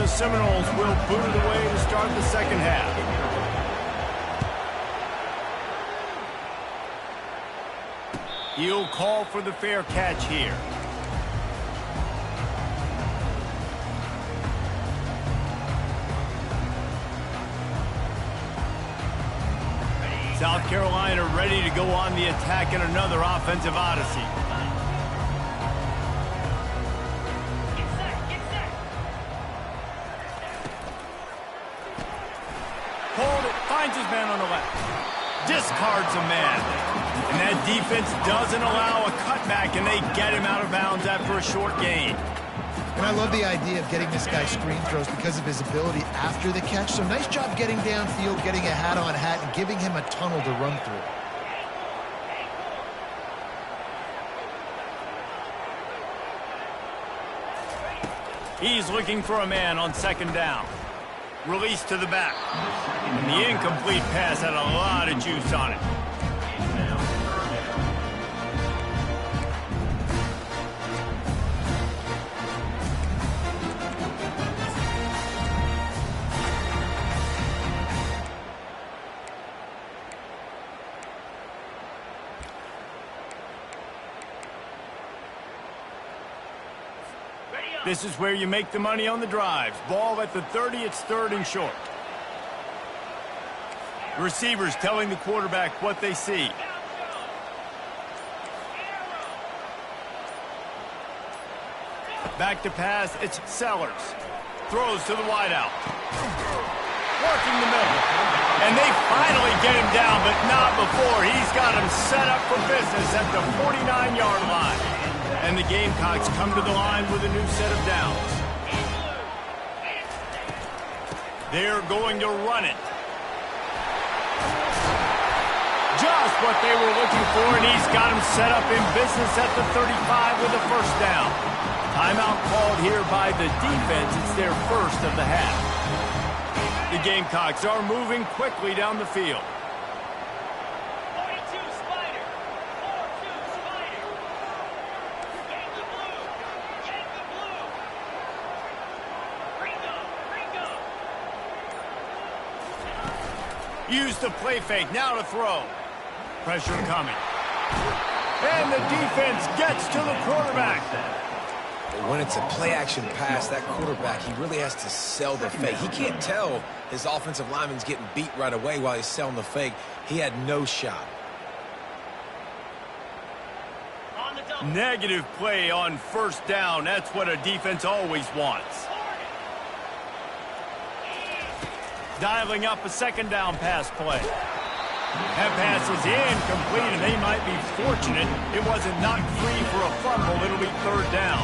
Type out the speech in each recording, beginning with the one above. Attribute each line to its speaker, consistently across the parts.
Speaker 1: the Seminoles will boot it away to start the second half. He'll call for the fair catch here. South Carolina ready to go on the attack in another offensive odyssey. Hold it, finds his man on the left. Discards a man. And that defense doesn't allow a cutback, and they get him out of bounds after a short gain.
Speaker 2: And I love the idea of getting this guy screen throws because of his ability after the catch. So nice job getting downfield, getting a hat-on-hat, and giving him a tunnel to run through.
Speaker 1: He's looking for a man on second down. Release to the back. And the incomplete pass had a lot of juice on it. This is where you make the money on the drives. Ball at the 30, it's 3rd and short. Receivers telling the quarterback what they see. Back to pass, it's Sellers. Throws to the wideout. Working the middle. And they finally get him down, but not before. He's got him set up for business at the 49-yard line. And the Gamecocks come to the line with a new set of downs. They're going to run it. Just what they were looking for, and he's got him set up in business at the 35 with a first down. Timeout called here by the defense. It's their first of the half. The Gamecocks are moving quickly down the field. Use the play fake, now to throw. Pressure coming. And the defense gets to the quarterback.
Speaker 3: When it's a play-action pass, that quarterback, he really has to sell the fake. He can't tell his offensive lineman's getting beat right away while he's selling the fake. He had no shot.
Speaker 1: Negative play on first down. That's what a defense always wants. Dialing up a second down pass play. That pass is incomplete, and they might be fortunate it wasn't knocked free for a fumble. It'll be 3rd down.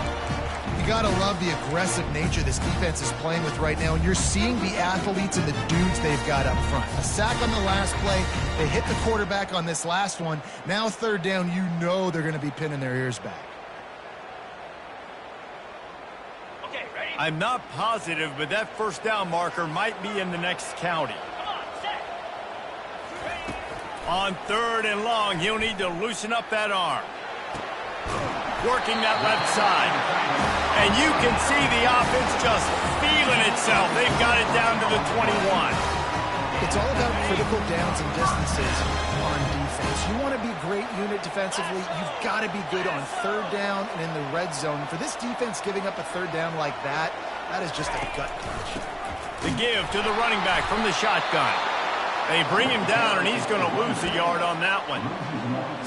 Speaker 2: You got to love the aggressive nature this defense is playing with right now, and you're seeing the athletes and the dudes they've got up front. A sack on the last play. They hit the quarterback on this last one. Now 3rd down, you know they're going to be pinning their ears back.
Speaker 1: I'm not positive, but that first down marker might be in the next county. On 3rd and long, he'll need to loosen up that arm. Working that left side. And you can see the offense just feeling itself. They've got it down to the 21.
Speaker 2: It's all about critical downs and distances on defense. You want to be great unit defensively, you've got to be good on 3rd down and in the red zone. For this defense giving up a 3rd down like that, that is just a gut punch.
Speaker 1: The give to the running back from the shotgun. They bring him down, and he's going to lose a yard on that one.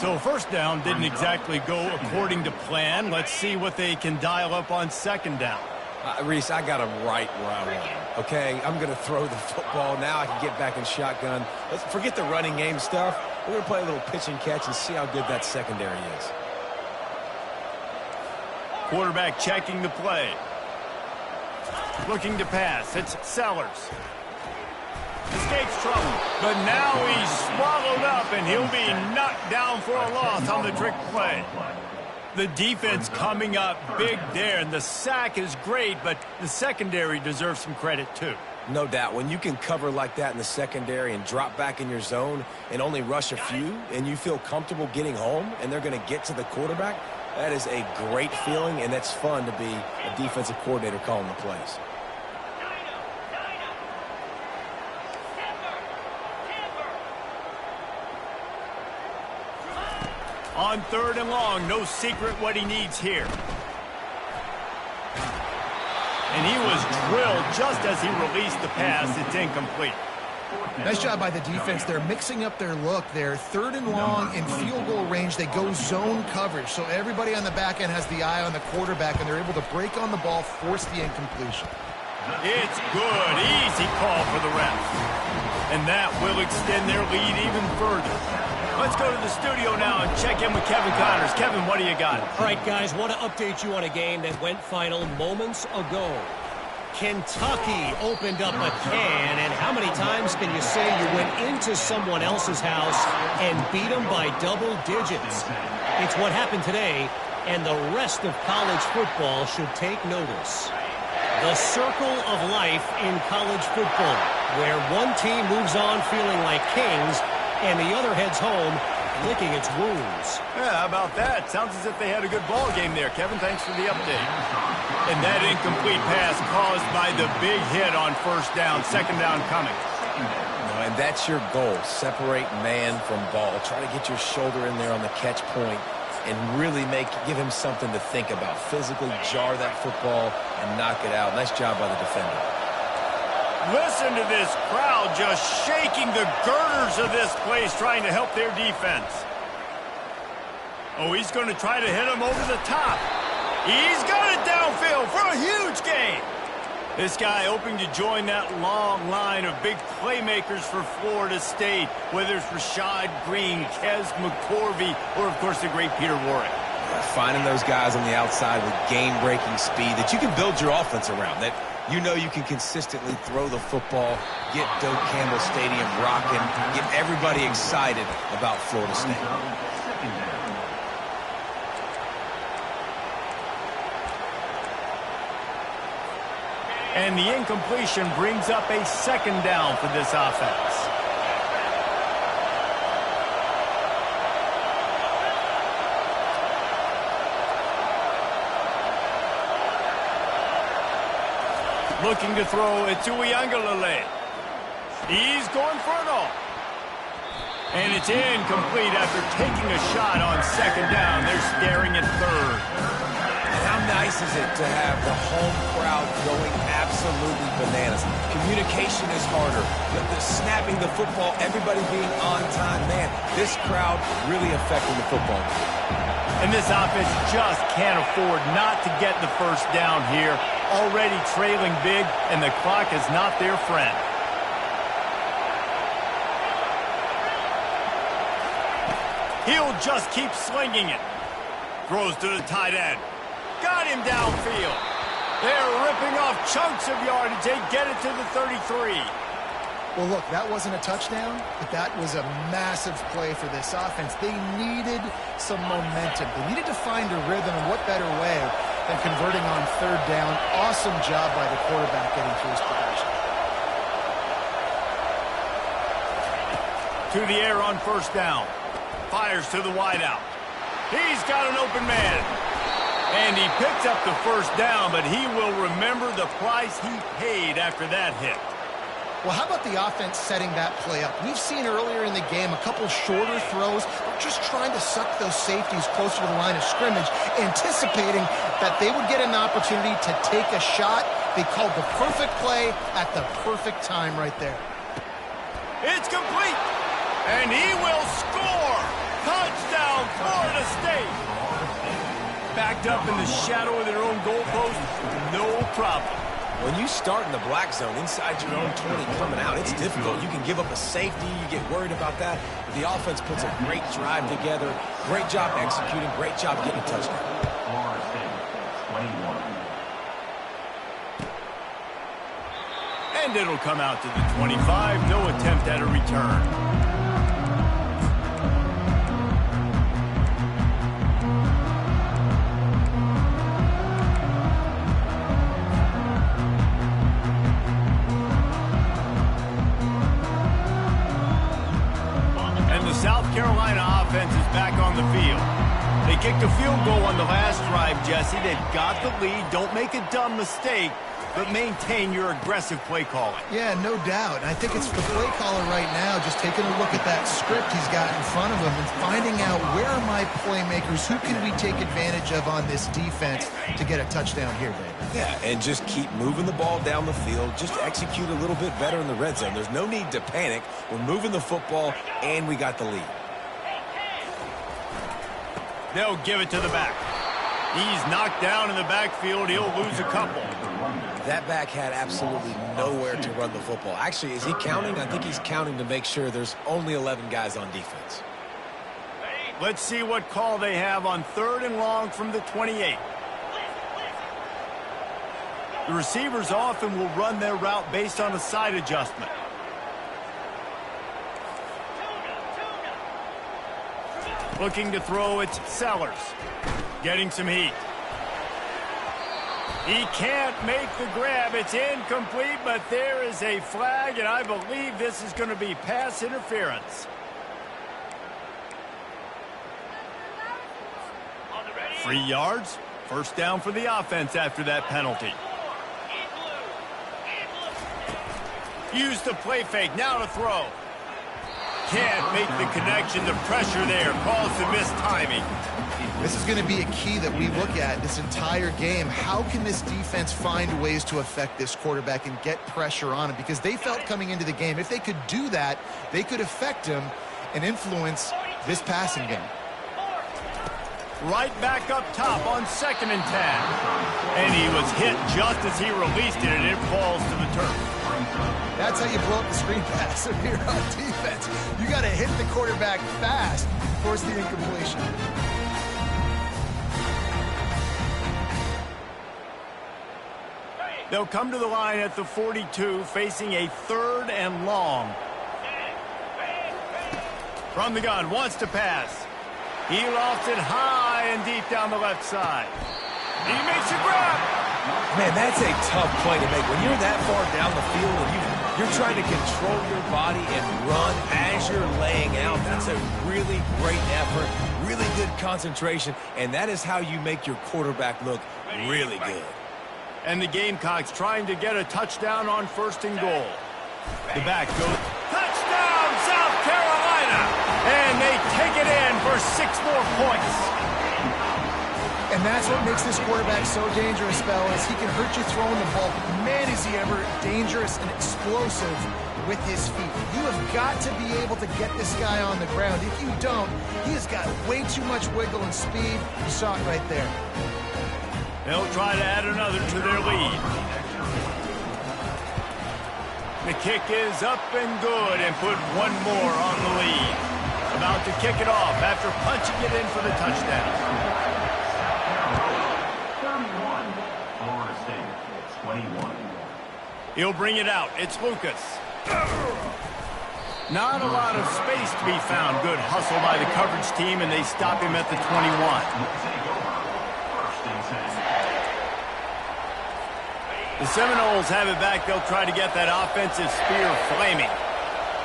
Speaker 1: So first down didn't exactly go according to plan. Let's see what they can dial up on second down.
Speaker 3: Reese, I got him right where I want him. Okay, I'm going to throw the football. Now I can get back in shotgun. Let's forget the running game stuff. We're going to play a little pitch and catch and see how good that secondary is.
Speaker 1: Quarterback checking the play. Looking to pass. It's Sellers. Escapes trouble. But now he's swallowed up, and he'll be knocked down for a loss on the trick play. The defense coming up big there, and the sack is great, but the secondary deserves some credit too.
Speaker 3: No doubt. When you can cover like that in the secondary and drop back in your zone and only rush a few, and you feel comfortable getting home, and they're going to get to the quarterback, that is a great feeling, and that's fun to be a defensive coordinator calling the plays.
Speaker 1: On 3rd and long, no secret what he needs here. And he was drilled just as he released the pass. It's incomplete.
Speaker 2: Nice job by the defense. They're mixing up their look. They're 3rd and long in field goal range. They go zone coverage. So everybody on the back end has the eye on the quarterback, and they're able to break on the ball, force the incompletion.
Speaker 1: It's good. Easy call for the ref. And that will extend their lead even further. Let's go to the studio now and check in with Kevin Connors. Kevin, what do you got?
Speaker 4: All right, guys, want to update you on a game that went final moments ago. Kentucky opened up a can, and how many times can you say you went into someone else's house and beat them by double digits? It's what happened today, and the rest of college football should take notice. The circle of life in college football, where one team moves on feeling like kings, and the other heads home licking its wounds.
Speaker 1: Yeah, how about that? Sounds as if they had a good ball game there. Kevin, thanks for the update. And that incomplete pass caused by the big hit on 1st down, 2nd down coming.
Speaker 3: And that's your goal. Separate man from ball. Try to get your shoulder in there on the catch point and really give him something to think about. Physically jar that football and knock it out. Nice job by the defender.
Speaker 1: Listen to this crowd just shaking the girders of this place, trying to help their defense. Oh, he's going to try to hit him over the top. He's got it downfield for a huge gain. This guy hoping to join that long line of big playmakers for Florida State, whether it's Rashad Green, Kez McCorvey, or, of course, the great Peter Warrick.
Speaker 3: Finding those guys on the outside with game-breaking speed that you can build your offense around, that you know you can consistently throw the football, get Doak Campbell Stadium rocking, get everybody excited about Florida State.
Speaker 1: And the incompletion brings up a 2nd down for this offense. Looking to throw it to Uiagalelei. He's going for it all. And it's incomplete after taking a shot on 2nd down. They're staring at 3rd.
Speaker 3: How nice is it to have the home crowd going absolutely bananas? Communication is harder. The snapping the football, everybody being on time. Man, this crowd really affecting the football game.
Speaker 1: And this offense just can't afford not to get the 1st down here. Already trailing big, and the clock is not their friend. He'll just keep slinging it. Throws to the tight end. Got him downfield. They're ripping off chunks of yardage. They get it to the 33.
Speaker 2: Well, look, that wasn't a touchdown, but that was a massive play for this offense. They needed some momentum. They needed to find a rhythm, and what better way than converting on 3rd down. Awesome job by the quarterback getting through his progression.
Speaker 1: To the air on 1st down. Fires to the wideout. He's got an open man. And he picks up the 1st down, but he will remember the price he paid after that hit.
Speaker 2: Well, how about the offense setting that play up? We've seen earlier in the game a couple shorter throws, just trying to suck those safeties closer to the line of scrimmage, anticipating that they would get an opportunity to take a shot. They called the perfect play at the perfect time right there.
Speaker 1: It's complete, and he will score. Touchdown, Florida State. Backed up in the shadow of their own goalpost, no problem.
Speaker 3: When you start in the black zone inside your own 20 coming out, it's difficult. You can give up a safety. You get worried about that. But the offense puts a great drive together. Great job executing. Great job getting a touchdown.
Speaker 1: And it'll come out to the 25. No attempt at a return. South Carolina offense is back on the field. They kicked a field goal on the last drive, Jesse. They've got the lead. Don't make a dumb mistake. but maintain your aggressive play calling.
Speaker 2: Yeah, no doubt. And I think it's the play caller right now just taking a look at that script he's got in front of him and finding out where are my playmakers, who can we take advantage of on this defense to get a touchdown here, David.
Speaker 3: Yeah, and just keep moving the ball down the field. Just execute a little bit better in the red zone. There's no need to panic. We're moving the football, and we got the lead.
Speaker 1: They'll give it to the back. He's knocked down in the backfield. He'll lose a couple.
Speaker 3: That back had absolutely nowhere to run the football. Actually, is he counting? I think he's counting to make sure there's only 11 guys on defense.
Speaker 1: Let's see what call they have on 3rd and long from the 28. The receivers often will run their route based on a side adjustment. Looking to throw, it's Sellers. Getting some heat. He can't make the grab. It's incomplete, but there is a flag, and I believe this is going to be pass interference. 3 yards. First down for the offense after that penalty. Use the play fake. Now to throw. Can't make the connection. The pressure there caused the missed timing.
Speaker 2: This is going to be a key that we look at this entire game. How can this defense find ways to affect this quarterback and get pressure on him? Because they felt coming into the game, if they could do that, they could affect him and influence this passing game.
Speaker 1: Right back up top on 2nd and 10. And he was hit just as he released it, and it falls to the turf.
Speaker 2: That's how you blow up the screen pass if you're on defense. You got to hit the quarterback fast, force the incompletion.
Speaker 1: They'll come to the line at the 42, facing a 3rd and long. From the gun, wants to pass. He lofts it high and deep down the left side. He makes a grab.
Speaker 3: Man, that's a tough play to make. When you're that far down the field and you're trying to control your body and run as you're laying out, that's a really great effort, really good concentration, and that is how you make your quarterback look really good.
Speaker 1: And the Gamecocks trying to get a touchdown on 1st and goal. The back goes, touchdown, South Carolina! And they take it in for 6 more points.
Speaker 2: And that's what makes this quarterback so dangerous, fellas. He can hurt you throwing the ball. Man, is he ever dangerous and explosive with his feet. You have got to be able to get this guy on the ground. If you don't, he has got way too much wiggle and speed. You saw it right there.
Speaker 1: They'll try to add another to their lead. The kick is up and good and put 1 more on the lead. About to kick it off after punching it in for the touchdown.
Speaker 5: 31, Florida State, 21.
Speaker 1: He'll bring it out. It's Lucas. Not a lot of space to be found. Good hustle by the coverage team, and they stop him at the 21. The Seminoles have it back. They'll try to get that offensive spear flaming.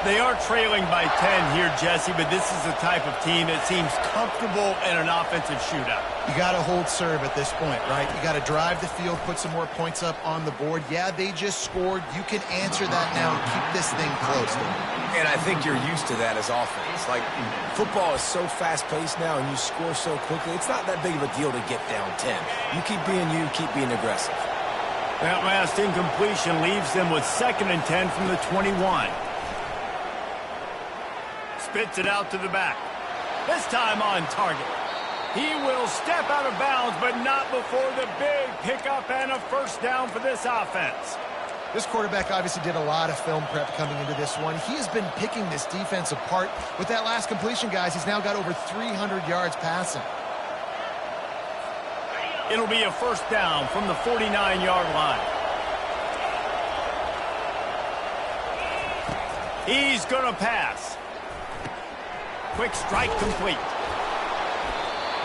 Speaker 1: They are trailing by 10 here, Jesse, but this is the type of team that seems comfortable in an offensive shootout.
Speaker 2: You got to hold serve at this point, right? You got to drive the field, put some more points up on the board. Yeah, they just scored. You can answer that now and keep this thing close.
Speaker 3: And I think you're used to that as offense. Like, football is so fast-paced now and you score so quickly, it's not that big of a deal to get down 10. You keep being aggressive.
Speaker 1: That last incompletion leaves them with 2nd and 10 from the 21. Spits it out to the back. This time on target. He will step out of bounds, but not before the big pickup and a 1st down for this offense.
Speaker 2: This quarterback obviously did a lot of film prep coming into this one. He has been picking this defense apart. With that last completion, guys, he's now got over 300 yards passing.
Speaker 1: It'll be a 1st down from the 49-yard line. He's going to pass. Quick strike complete.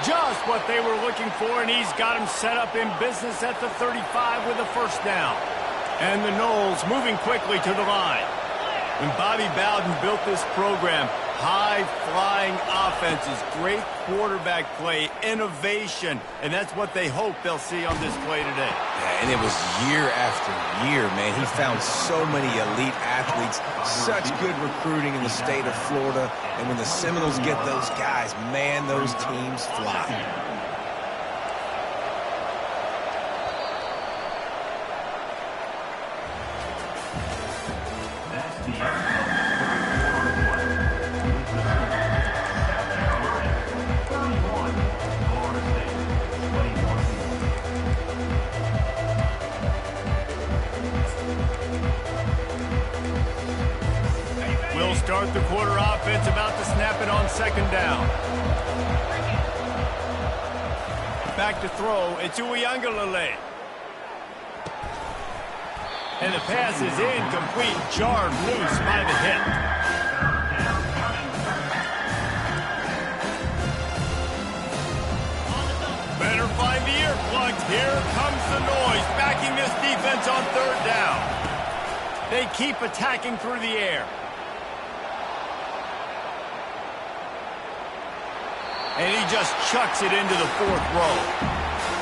Speaker 1: Just what they were looking for, and he's got him set up in business at the 35 with a 1st down. And the Noles moving quickly to the line. When Bobby Bowden built this program, High-flying offenses, great quarterback play, innovation, and that's what they hope they'll see on display today.
Speaker 3: Yeah, and it was year after year, man. He found so many elite athletes, such good recruiting in the state of Florida, and when the Seminoles get those guys, man, those teams fly.
Speaker 1: Start the quarter offense, about to snap it on second down. Back to throw, it's Uiagalelei. And the pass is incomplete, jarred loose by the hit. Better find the earplugs. Here comes the noise, backing this defense on third down. They keep attacking through the air. And he just chucks it into the fourth row.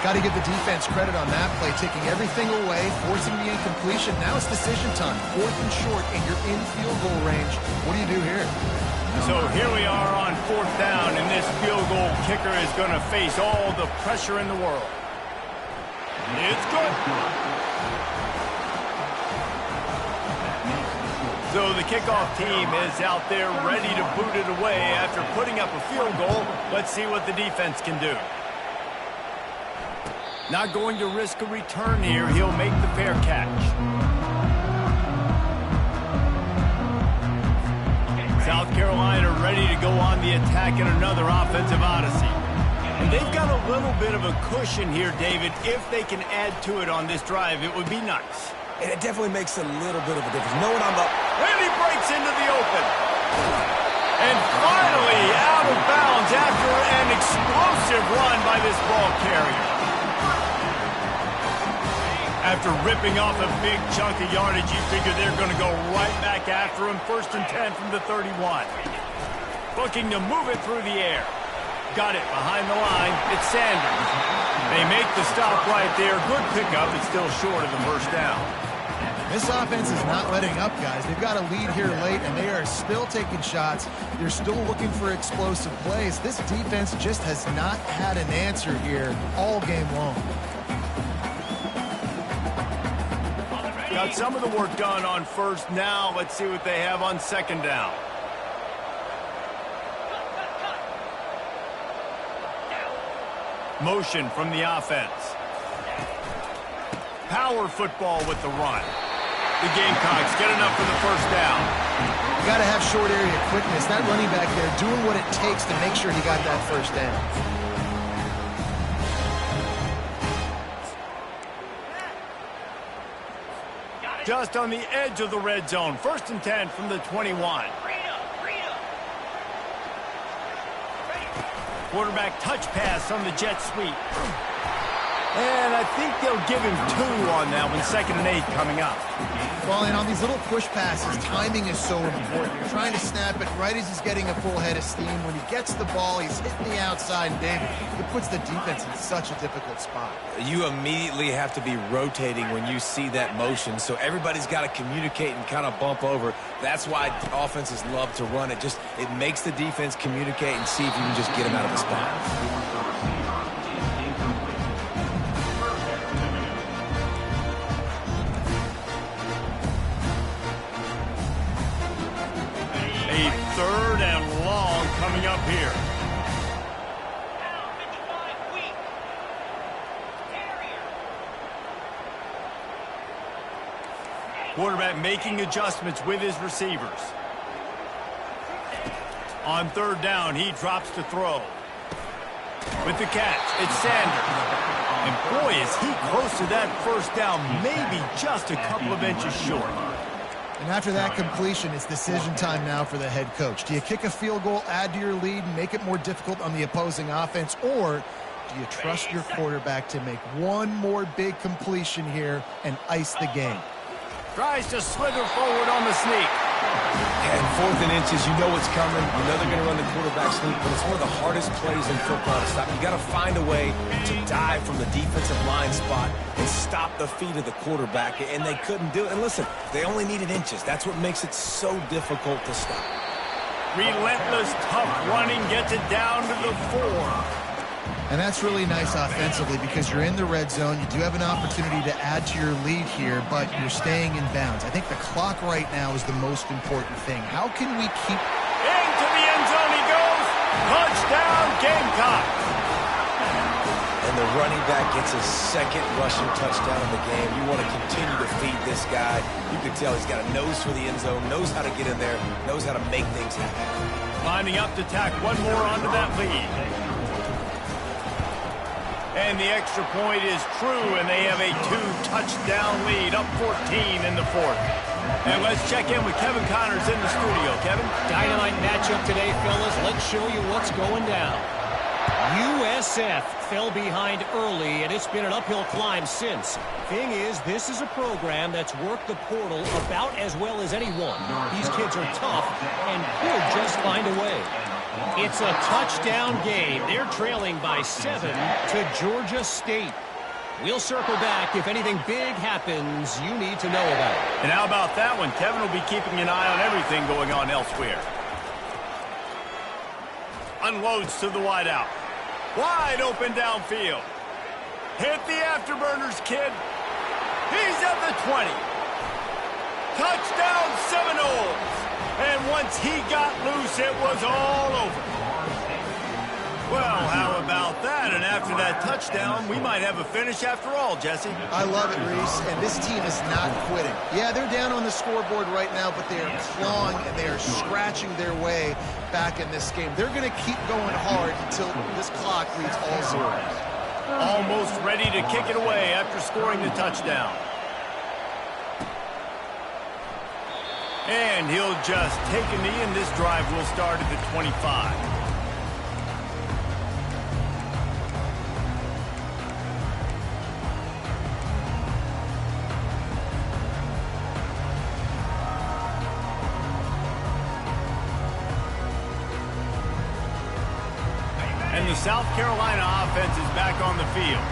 Speaker 2: Got to give the defense credit on that play, taking everything away, forcing the incompletion. Now it's decision time. 4th and short, and you're in field goal range. What do you do here?
Speaker 1: So here we are on 4th down, and this field goal kicker is going to face all the pressure in the world. It's good. So the kickoff team is out there ready to boot it away after putting up a field goal. Let's see what the defense can do. Not going to risk a return here. He'll make the fair catch. South Carolina ready to go on the attack in another offensive odyssey. And they've got a little bit of a cushion here, David. If they can add to it on this drive, it would be nice.
Speaker 3: And it definitely makes a little bit of a difference. Knowing I'm up.
Speaker 1: And he breaks into the open. And finally out of bounds after an explosive run by this ball carrier. After ripping off a big chunk of yardage, you figure they're going to go right back after him. 1st and 10 from the 31. Looking to move it through the air. Got it behind the line. It's Sanders. They make the stop right there. Good pickup. It's still short of the first down.
Speaker 2: This offense is not letting up, guys. They've got a lead here late, and they are still taking shots. They're still looking for explosive plays. This defense just has not had an answer here all game long.
Speaker 1: Got some of the work done on first. Now let's see what they have on second down. Motion from the offense. Power football with the run. The Gamecocks get enough for the first down.
Speaker 2: You got to have short area quickness. That running back there doing what it takes to make sure he got that first down.
Speaker 1: Just on the edge of the red zone. 1st and 10 from the 21. Quarterback touch pass on the jet sweep. And I think they'll give him 2 on that one. 2nd and 8 coming up.
Speaker 2: Well, and on these little push passes, timing is so important. You're trying to snap it right as he's getting a full head of steam. When he gets the ball, he's hitting the outside, and David, it puts the defense in such a difficult spot.
Speaker 3: You immediately have to be rotating when you see that motion, so everybody's got to communicate and kind of bump over. That's why offenses love to run it. It makes the defense communicate and see if you can just get him out of the spot.
Speaker 1: Third and long coming up here. Quarterback making adjustments with his receivers. On 3rd down, he drops to throw. With the catch, it's Sanders. And boy, is he close to that first down, maybe just a couple of inches short.
Speaker 2: And after that completion, it's decision time now for the head coach. Do you kick a field goal, add to your lead, and make it more difficult on the opposing offense, or do you trust your quarterback to make one more big completion here and ice the game?
Speaker 1: Tries to slither forward on the sneak.
Speaker 3: And 4th and inches, you know it's coming. You know they're going to run the quarterback sneak, but it's one of the hardest plays in football to stop. You got to find a way to dive from the defensive line spot and stop the feet of the quarterback, and they couldn't do it. And listen, they only needed inches. That's what makes it so difficult to stop.
Speaker 1: Relentless, tough running gets it down to the 4.
Speaker 2: And that's really nice offensively because you're in the red zone. You do have an opportunity to add to your lead here, but you're staying in bounds. I think the clock right now is the most important thing. How can we keep...
Speaker 1: Into the end zone he goes. Touchdown, Gamecocks.
Speaker 3: And the running back gets his 2nd rushing touchdown of the game. You want to continue to feed this guy. You can tell he's got a nose for the end zone, knows how to get in there, knows how to make things happen.
Speaker 1: Lining up to tack one more onto that lead. And the extra point is true, and they have a 2-touchdown lead, up 14 in the 4th. And let's check in with Kevin Connors in the studio. Kevin?
Speaker 4: Dynamite matchup today, fellas. Let's show you what's going down. USF fell behind early, and it's been an uphill climb since. Thing is, this is a program that's worked the portal about as well as anyone. These kids are tough and could just find a way. It's a touchdown game. They're trailing by 7 to Georgia State. We'll circle back if anything big happens you need to know about.
Speaker 1: And how about that one? Kevin will be keeping an eye on everything going on elsewhere. Unloads to the wideout. Wide open downfield. Hit the afterburners, kid. He's at the 20. Touchdown Seminoles. And once he got loose, it was all over. Well, how about that? And after that touchdown, we might have a finish after all, Jesse.
Speaker 2: I love it, Reese, and this team is not quitting. Yeah, they're down on the scoreboard right now, but they are clawing and they are scratching their way back in this game. They're going to keep going hard until this clock reads all zeros.
Speaker 1: Almost ready to kick it away after scoring the touchdown. And he'll just take a knee, and this drive will start at the 25. And the South Carolina offense is back on the field.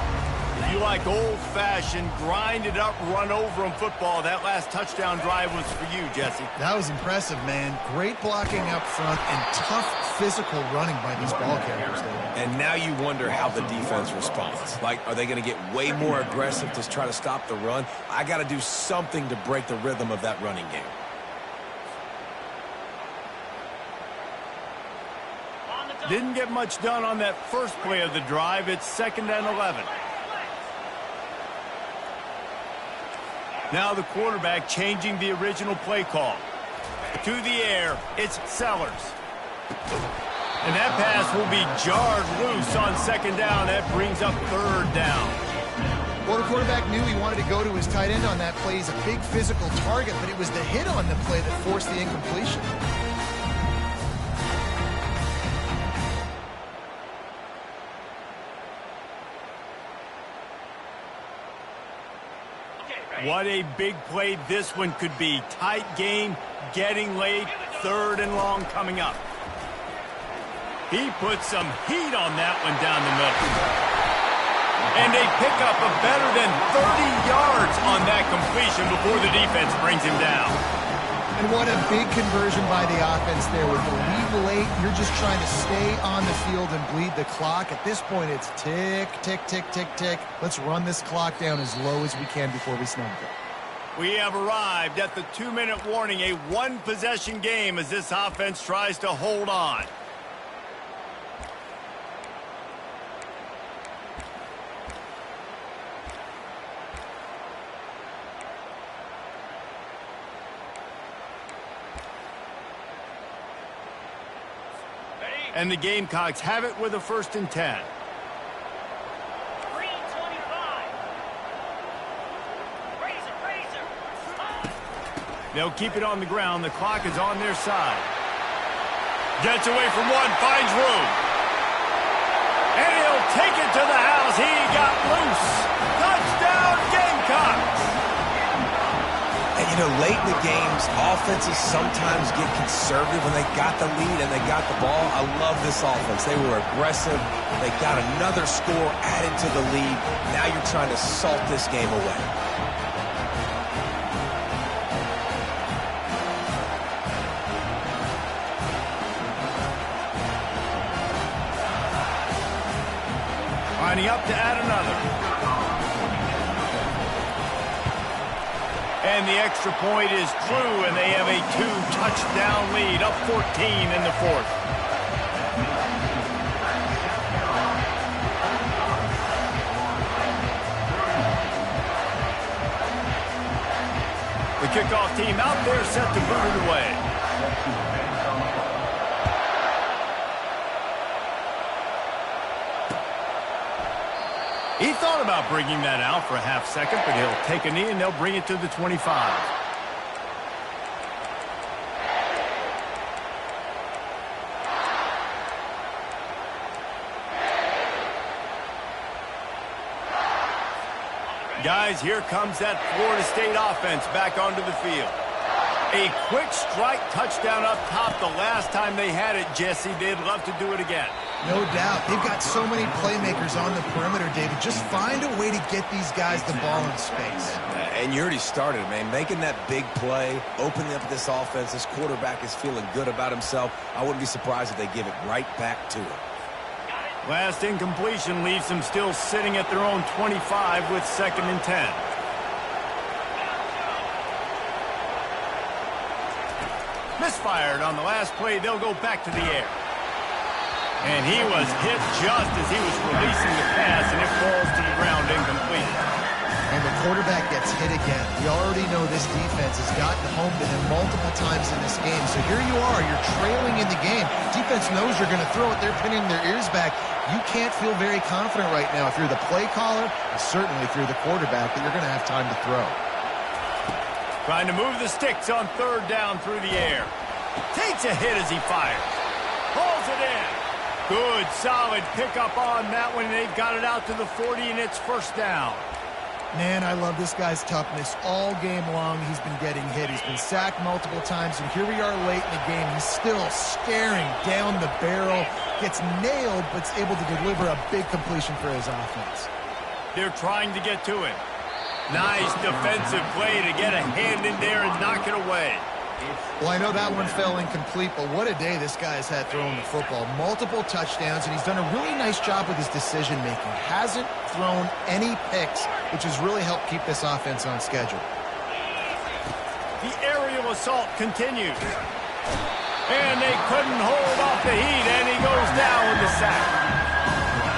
Speaker 1: If you like old-fashioned, grind-it-up, run-over-'em football, that last touchdown drive was for you, Jesse.
Speaker 2: That was impressive, man. Great blocking up front and tough physical running by these ball carriers there.
Speaker 3: And now you wonder how the defense responds. Like, are they going to get way more aggressive to try to stop the run? I got to do something to break the rhythm of that running game.
Speaker 1: Didn't get much done on that first play of the drive. It's 2nd and 11. Now the quarterback changing the original play call. To the air, it's Sellers. And that pass will be jarred loose on 2nd down. That brings up 3rd down.
Speaker 2: Well, the quarterback knew he wanted to go to his tight end on that play. He's a big physical target, but it was the hit on the play that forced the incompletion.
Speaker 1: What a big play this one could be. Tight game, getting late, 3rd and long coming up. He put some heat on that one down the middle. And they pick up a better than 30 yards on that completion before the defense brings him down.
Speaker 2: And what a big conversion by the offense there. With the lead late, you're just trying to stay on the field and bleed the clock. At this point, it's tick, tick, tick, tick, tick. Let's run this clock down as low as we can before we snag it.
Speaker 1: We have arrived at the 2-minute warning, a one-possession game as this offense tries to hold on. And the Gamecocks have it with a 1st and 10. They'll keep it on the ground. The clock is on their side. Gets away from one, finds room. And he'll take it to the house. He got loose. Touchdown, Gamecocks.
Speaker 3: And you You know, late in the games, offenses sometimes get conservative when they got the lead and they got the ball. I love this offense. They were aggressive. They got another score added to the lead. Now you're trying to salt this game away.
Speaker 1: Lining up to add another. And the extra point is true, and they have a 2-touchdown lead, up 14 in the fourth. The kickoff team out there set to boot it away. He thought about bringing that out for a half second, but he'll take a knee and they'll bring it to the 25. Guys, here comes that Florida State offense back onto the field. A quick strike touchdown up top the last time they had it, Jesse. They'd love to do it again.
Speaker 2: No doubt. They've got so many playmakers on the perimeter, David. Just find a way to get these guys the ball in space.
Speaker 3: And you already started, man. Making that big play, opening up this offense. This quarterback is feeling good about himself. I wouldn't be surprised if they give it right back to him.
Speaker 1: Last incompletion leaves them still sitting at their own 25 with 2nd and 10. Misfired on the last play. They'll go back to the air. And he was hit just as he was releasing the pass, and it falls to the ground incomplete.
Speaker 2: And the quarterback gets hit again. We already know this defense has gotten home to him multiple times in this game. So here you are. You're trailing in the game. Defense knows you're going to throw it. They're pinning their ears back. You can't feel very confident right now if you're the play caller, and certainly if you're the quarterback, that you're going to have time to throw.
Speaker 1: Trying to move the sticks on 3rd down through the air. Takes a hit as he fires. Pulls it in. Good, solid pickup on that one. They've got it out to the 40, and it's 1st down.
Speaker 2: Man, I love this guy's toughness. All game long, he's been getting hit. He's been sacked multiple times, and here we are late in the game. He's still staring down the barrel. Gets nailed, but's able to deliver a big completion for his offense.
Speaker 1: They're trying to get to him. Nice defensive play to get a hand in there and knock it away.
Speaker 2: Well, I know that one fell incomplete, but what a day this guy has had throwing the football. Multiple touchdowns, and he's done a really nice job with his decision-making. Hasn't thrown any picks, which has really helped keep this offense on schedule.
Speaker 1: The aerial assault continues. And they couldn't hold off the heat, and he goes down with the sack.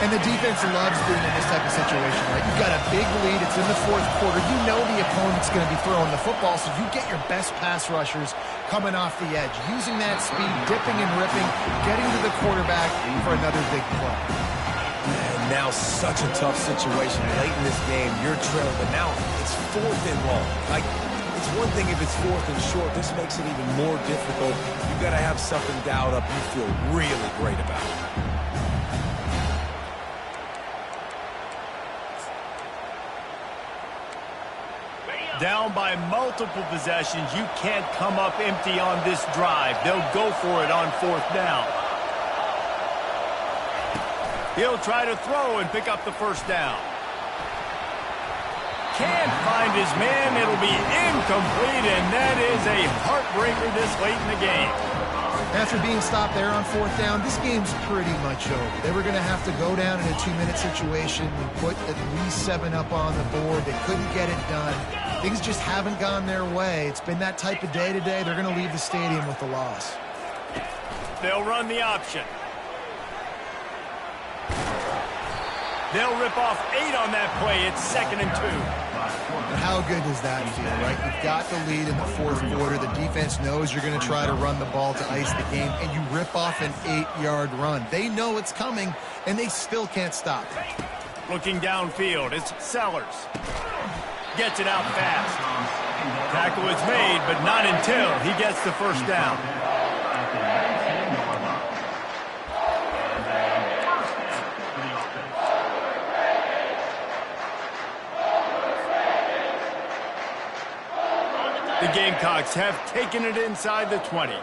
Speaker 2: And the defense loves being in this type of situation, right? You've got a big lead. It's in the 4th quarter. You know the opponent's going to be throwing the football, so you get your best pass rushers coming off the edge, using that speed, dipping and ripping, getting to the quarterback for another big play.
Speaker 3: And now such a tough situation. Late in this game, you're trailing, but now it's 4th and long. Like, it's one thing if it's 4th and short. This makes it even more difficult. You've got to have something dialed up you feel really great about.
Speaker 1: Down by multiple possessions. You can't come up empty on this drive. They'll go for it on 4th down. He'll try to throw and pick up the 1st down. Can't find his man. It'll be incomplete, and that is a heartbreaker this late in the game.
Speaker 2: After being stopped there on 4th down, this game's pretty much over. They were going to have to go down in a 2-minute situation and put at least 7 up on the board. They couldn't get it done. Things just haven't gone their way. It's been that type of day today. They're going to leave the stadium with the loss.
Speaker 1: They'll run the option. They'll rip off 8 on that play. It's 2nd and 2.
Speaker 2: And how good does that feel, right? You've got the lead in the 4th quarter. The defense knows you're going to try to run the ball to ice the game, and you rip off an 8-yard run. They know it's coming, and they still can't stop it.
Speaker 1: Looking downfield, it's Sellers. Gets it out fast. Tackle is made, but not until he gets the 1st down. The Gamecocks have taken it inside the 20.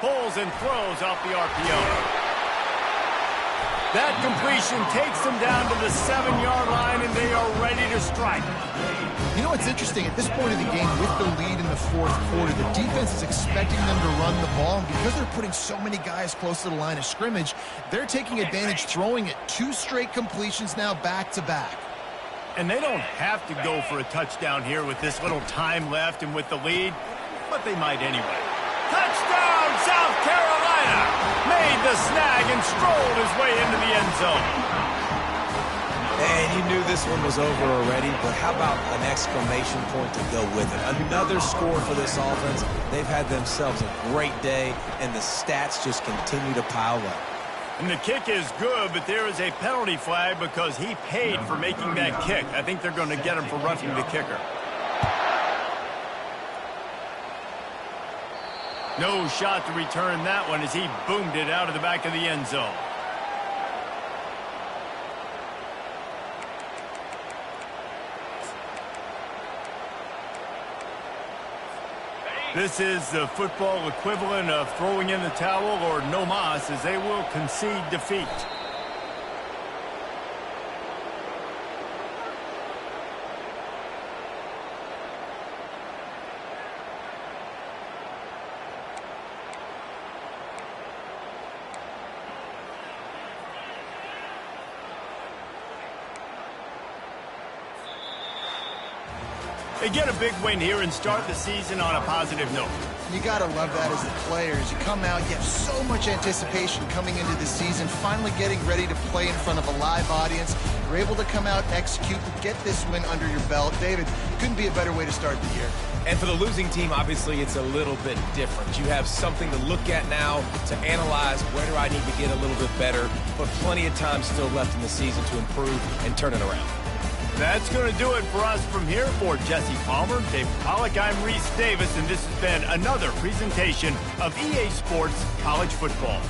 Speaker 1: Pulls and throws off the RPO. That completion takes them down to the 7-yard line, and they are ready to strike.
Speaker 2: You know what's interesting? At this point of the game, with the lead in the fourth quarter, the defense is expecting them to run the ball. And because they're putting so many guys close to the line of scrimmage, they're taking advantage, throwing it 2 straight completions now back-to-back.
Speaker 1: And they don't have to go for a touchdown here with this little time left and with the lead, but they might anyway. Touchdown, South Carolina! Made the snag and strolled his way into the end zone.
Speaker 3: And you knew this one was over already, but how about an exclamation point to go with it? Another score for this offense. They've had themselves a great day, and the stats just continue to pile up.
Speaker 1: And the kick is good, but there is a penalty flag because he paid for making that kick. I think they're going to get him for roughing the kicker. No shot to return that one as he boomed it out of the back of the end zone. This is the football equivalent of throwing in the towel or no mas, as they will concede defeat. They get a big win here and start the season on a positive note.
Speaker 2: You got to love that as the players. You come out, you have so much anticipation coming into the season, finally getting ready to play in front of a live audience. You're able to come out, execute, get this win under your belt. David, couldn't be a better way to start the year.
Speaker 3: And for the losing team, obviously, it's a little bit different. You have something to look at now, to analyze where do I need to get a little bit better, but plenty of time still left in the season to improve and turn it around.
Speaker 1: That's going to do it for us from here. For Jesse Palmer, David Pollack, I'm Reese Davis, and this has been another presentation of EA Sports College Football.